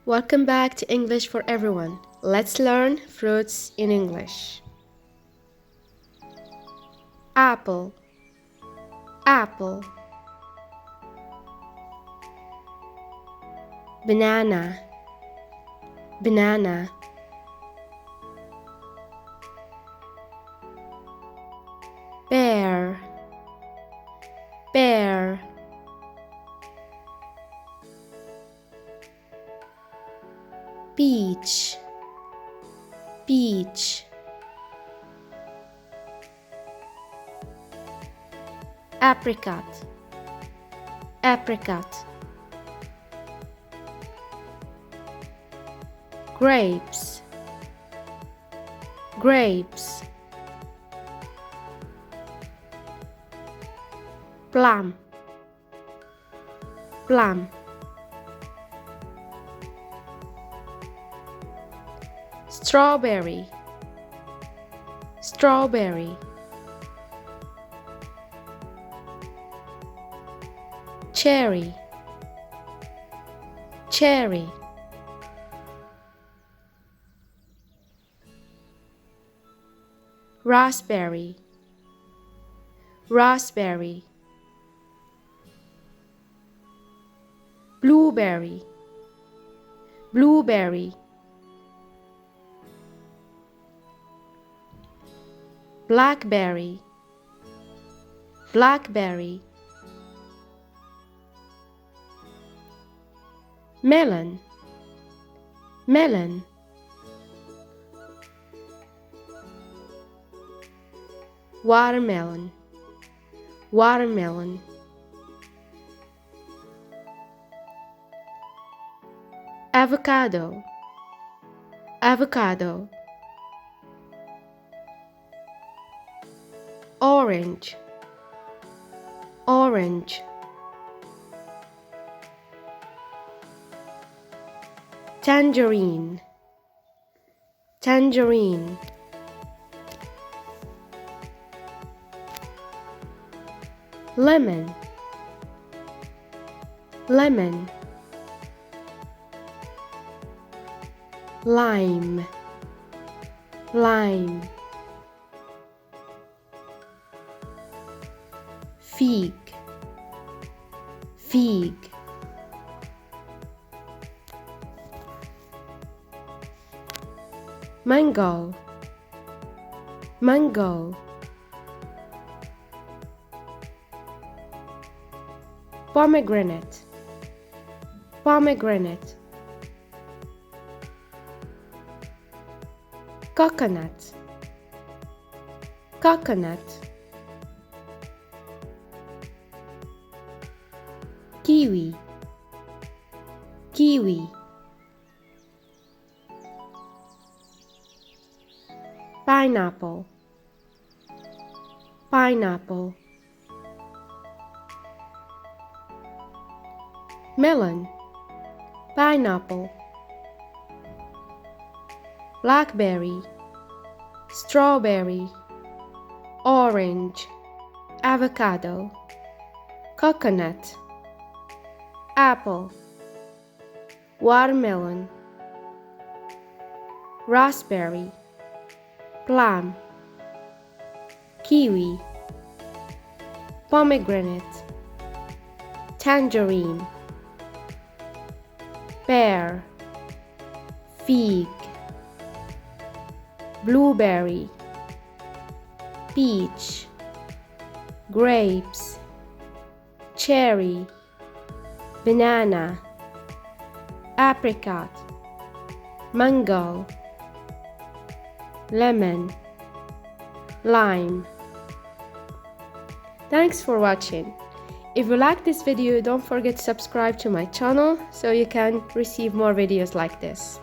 Welcome back to English for Everyone. Let's learn fruits in English. Apple, apple. Banana, banana. Pear, pear. Peach, peach. Apricot, apricot. Grapes, grapes. Plum, plum. Strawberry, strawberry. Cherry, cherry. Raspberry, raspberry. Blueberry, blueberry. Blackberry, blackberry. Melon, melon. Watermelon, watermelon. Avocado, avocado. Orange, orange. Tangerine, tangerine. Lemon, lemon. Lime, lime. Fig, fig. Mango, mango. Pomegranate, pomegranate. Coconut, coconut. Kiwi, kiwi. Pineapple, pineapple. Melon, pineapple. Blackberry, strawberry. Orange, avocado. Coconut, apple. Watermelon, raspberry. Plum, kiwi. Pomegranate, tangerine. Pear, fig. Blueberry, peach. Grapes, cherry. Banana, apricot. Mango, lemon, lime. Thanks for watching. If you like this video, don't forget to subscribe to my channel so you can receive more videos like this.